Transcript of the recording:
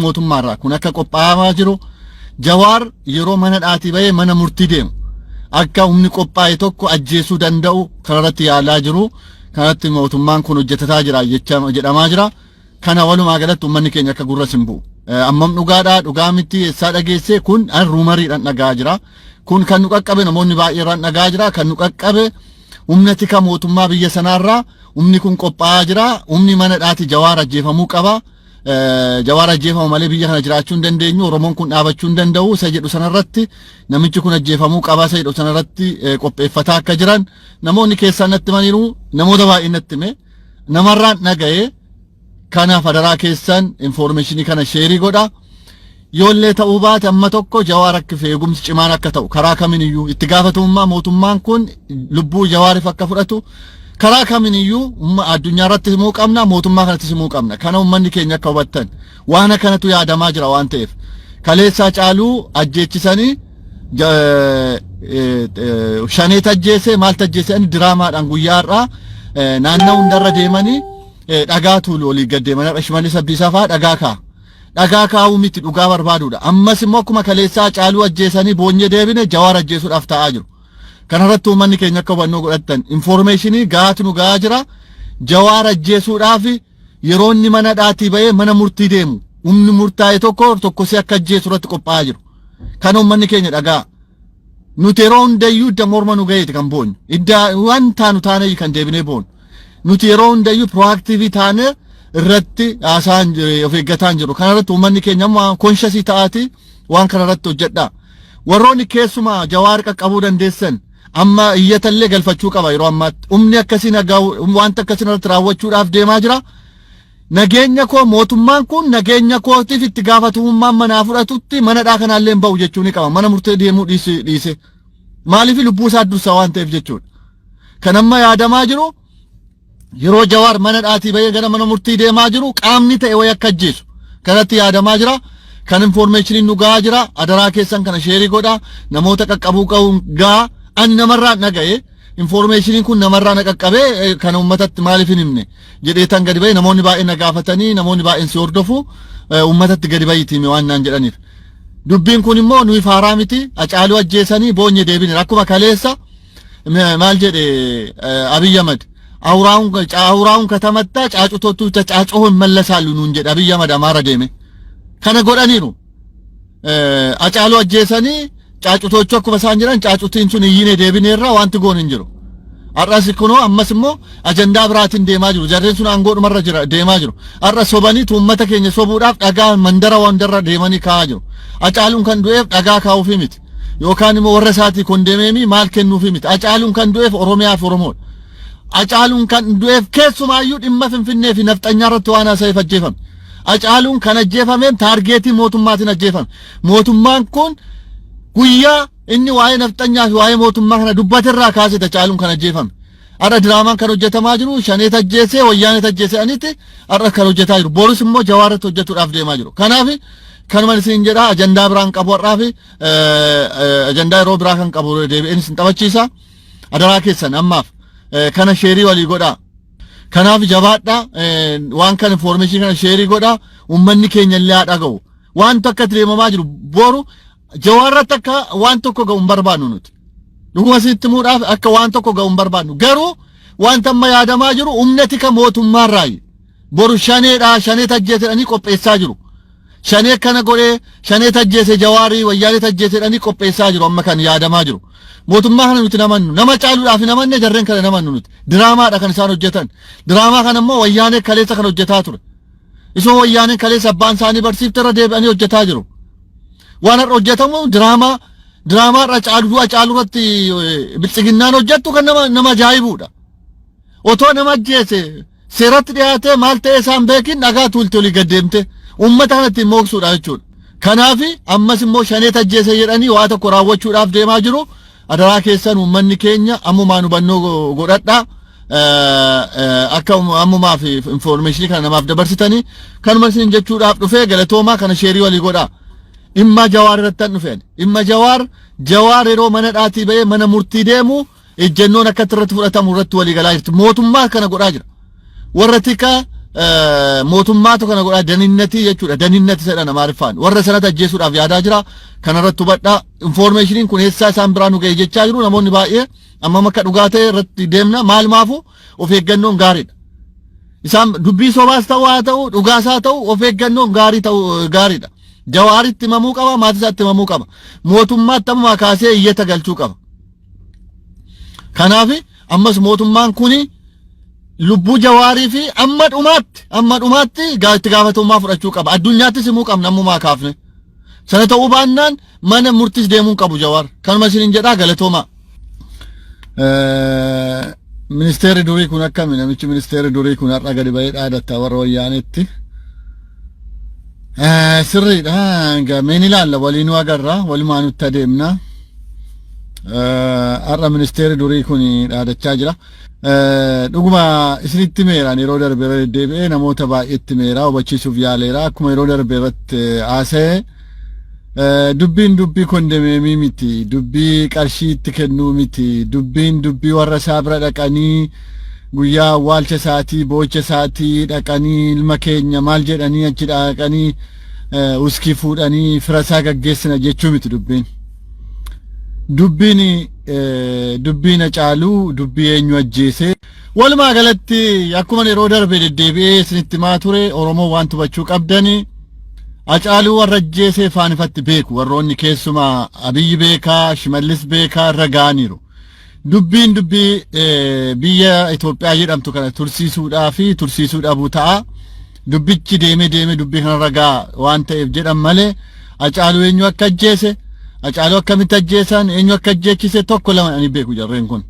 mootummaarraa kun akka qophaa'amaa jiru Jawaar yeroo mana dhaatii bahee mana murtii deemu akka humni qophaa'e tokko ajjeesuu danda'u kanarratti yaalaa jiru kanatti mootummaan kun hojjetataa jira jedhamaa jira kana walumaa galatti uummanni keenya akka gurra simbu ammam dhugaadhaa dhugaa miti eessaa dhageesse kun ruumariidhaan dhagaa jira kun kan nu qaqqabe namoonni baay'eeraan dhagaa jira kan nu qaqqabe humna tika mootummaa biyya sanaarraa humni kun qophaa'aa jira humni mana dhaatii Jawaar ajjeefamuu qaba Jawaar ajjeefamu malee biyya kana jiraachuu hin dandeenyu Oromoon kun dhaabachuu hin danda'u isa jedhu sanarratti namichi kun ajjeefamuu qaba isa jedhu sanarratti qopheeffataa akka jiran namoonni keessaan natti maniru namoota baay'ee natti hime namarraan dhaga'ee kana federaa keessan information kana sheerii godha yoollee ta'uu baate amma tokko Jawaar akka feegumsi cimaan akka ta'u karaa kaminiyyuu itti gaafatamummaa mootummaan kun lubbuu Jawaariif akka fudhatu karaa kaminiyyuu addunyaa irratti himuu qabna mootummaa kanatti himuu qabna kana uummanni keenya akka hubattan waan kanatu yaadamaa jira waan ta'eef kaleessaa caaluu ajjeechisanii shaneet ajjeese maal tajjeesanii diraamaadhaan guyyaarraa naannoo hundarra deemanii dhagaa tuulu olii gad deemanii Shimallis Abdiisaa fa'aa dhagaa kaa'uu miti dhugaa barbaaduudha ammas immoo akkuma kaleessaa caaluu ajjeesanii boonyee deebine Jawaar ajjeesuudhaaf ta'aa jiru kanarratti uummanni keenya akka hubannoo godhattan informationii gaatu nu gahaa jira Jawaar ajjeesuudhaaf yeroo inni mana dhaatii bahee mana murtii deemu humni murtaa'e tokko si akka ajjeesu irratti qophaa'aa jiru kan uummanni keenya dhagaa nuti yeroo hundayyuu idda morma nu gaheeti kan boonyu idda waan taanu taanee kan deebinee boonu nuti yeroo hundayyuu proactive taane irratti haasaan of eeggataan jiru kanarratti uummanni keenya amma conscious ta'aati waan kanarratti hojjedha warroonni keessuma Jawaar qaqqabuu dandeessan amma iyyatallee galfachuu qaba yeroo ammaatti humni akkasiin wanta akkasiin irratti raawwachuudhaaf deemaa jira nageenya koo mootummaan kun nageenya kootiif itti gaafatamummaan manaa fudhatutti manadhaa kanaallee hin ba'u jechuu ni qaba mana murtee deemuu dhiise maaliif lubbuu isaa dursa waan ta'eef jechuudha kan amma yaadamaa jiru yeroo Jawaar mana dhaatii bahee gara mana murtii deemaa jiru qaamni ta'e way akka ajjeesu kanatti yaadamaa jira kan information nu gahaa jira adaraa keessan kana sheerii godha namoota qaqqabuu qabuun gaa ani namarraa dhaga'e information kun namarraa na qaqqabee kan uummatatti maaliif hin himne jedheetan gadi bahee namoonni baay'een na gaafatanii namoonni baay'een si hordofu uummatatti gadi bahiitii waan naan jedhaniif dubbiin kun immoo nuyi faaraa miti Hacaaluu ajjeesanii boonye deebine akkuma kaleessa maal jedhe Abiy Ahmed awuraawun katamatta caacutotu caacoo hin mallasaalu nuun jedhe Abiy Ahmed Amaara deeme kana godhaniiru Hacaaluu ajjeesanii caacutochu akkuma isaan jiran caacutiin sun iyyine deebineerra wanti goon hin jiru har'as kunoo ammas immoo ajandaa biraatiin deemaa jiru jarreen sun aangoodhumarra jira deemaa jiru har'a sobanii uummata keenya sobuudhaaf dhagaa mandara wandarra deemanii kaa'aa jiru Hacaaluun kan du'eef dhagaa kaa'uufi miti yookaan immoo warra isaatii kondeemeemi maal kennuufi miti Hacaaluun kan du'eef Oromiyaaf Oromoodha Hacaaluun kan du'eef keessumaayyuu dhimma Finfinnee fi nafxanyaa irratti waan haasa'eef ajjeefame Hacaaluun kan ajjeefameen taargeetii mootummaatiin ajjeefame mootummaan kun guyyaa inni waa'ee nafxanyaa fi waa'ee mootummaa kana dubbaterraa kaasee Hacaaluun kan ajjeefame har'a diraamaan kan hojjetamaa jiru shaneet ajjeesee wayyaanee ajjeesee anitti har'a kan hojjetaa jiru boris immoo Jawaaratti hojjetuudhaaf deemaa jiru kanaaf kanuma isin jedha ajandaa biraan qabu har'aa fi ajandaa yeroo biraa kan qabu deebi'een isin taphachiisa adaraa keessan ammaaf kana sheerii walii godha kanaaf jabaadha waan kan information kana sheerii godha uummanni keenya illee dhaga'u waan tokko deemamaa jiru boru Jawaarratti akka waan tokko ga'u hin barbaannu nuti dhuguma sitti muudhaaf akka waan tokko ga'u hin barbaannu garuu wanta amma yaadamaa jiru humnati ka mootummaarraa boru shaneet ajjeesanii qopheessaa jiru shanee kana godhee shaneet ajjeese Jawaarii wayyaanee ajjeesanii qopheessaa jiru amma kan yaadamaa jiru mootummaa kana nuti namannu nama caaluudhaaf namanne jarreen kana namannu nuti diraamaadha kan isaan hojjetan diraamaa kana immoo wayyaanee kaleessa kan hojjetaa ture isoo wayyaanee kaleessa abbaan isaanii barsiifterra deebi'anii hojjetaa jiru waan har'a hojjetamu diraamaa caaluurratti bilchiginnaan hojjettu kan nama ajaa'ibuudha otoo nama ajjeese seeratti dhiyaatee maal ta'ee isaan beekin dhagaa tuulti olii gaddeemte uummata kanatti mooksuudha jechuudha kanaaf ammas immoo shaneet ajjeese jedhanii waa tokko raawwachuudhaaf deemaa jiru adaraa keessan uummanni keenya ammumaan hubannoo godhadha akka ammumaaf information kana namaaf dabarsitanii kanuma isin jechuudhaaf dhufee galatoomaa kana sheerii walii godha imma Jawaar irratti dhufeen imma Jawaar yeroo mana dhaatii bahee mana murtii deemu ejjennoon akka irratti fudhatamu irratti walii galaa jirti mootummaa kana godhaa jira warra tika mootummaatu kana godha daninnetii jechuudha daninneti sedhan amaariffaan warra sanata ajjeesuudhaaf yaadaa jira kanarratti hubadhaa informationiin kun eessaa isaan biraa nu ga'e jechaa jiru namoonni baay'ee amma makka dhugaa ta'e irratti deemna maal maafu of eeggannoon gaariidha isaan dubbii sobaas ta'u haa ta'u dhugaasaa ta'u of eeggannoon gaarii ta'u gaariidha jawaaritti mamuu qaba maatisaatti mamuu qaba mootummaatti amma kaasee iyyata galchuu qaba kanaaf ammas mootummaan kuni lubbuu jawaarii fi amma dhumaatti itti gaafatamummaa fudhachuu qaba addunyaatti simuu qabna ammumaa kaafne sana ta'uu baannaan mana murtiis deemuu qabu jawaar kanuma isin jedhaa galatooma ministeerri durii kun akkami namichi ministeerri durii kun har'a gadi ba'ee dhaadatta warra wayyaanetti sirriidha gameen ilaalla waliin agarra walumaa nutti adeemna har'a ministeerri durii kun dhaadachaa jira dhuguma isinitti meeraan yeroo darbe deebi'ee namoota baay'eetti meeraa hubachiisuuf yaaleera akkuma yeroo darbe irratti haasa'e dubbii kondemeemii miti dubbii qarshii itti kennuu miti dubbii warra isaa bira dhaqanii guyyaa awwaalcha isaatii boocha isaatii dhaqanii ilma keenya maal jedhanii achi dhaqanii uskii fuudhanii fira isaa gaggeessina jechuu miti dubbiin Hacaaluu dubbii eenyu ajjeese walumaa galatti akkuma yeroo darbe deddeebi'ee isinitti maa ture Oromoo waan hubachuu qabdanii Hacaaluu warra ajjeese faanifatti beeku warroonni keessumaa Abiyyi beekaa Shimallis beekaa irra gaaniiru dubbii biyya Itoophiyaa jedhamtu kana tursiisuudhaa fi tursiisuu dhabuu ta'a dubbichi deeme dubbii kana ragaa waan ta'eef jedhan malee Hacaaluu eenyu akka ajjeese Hacaaluu akkamitti ajjeesan eenyu akka ajjeechise tokko lama ani beeku jarreen kun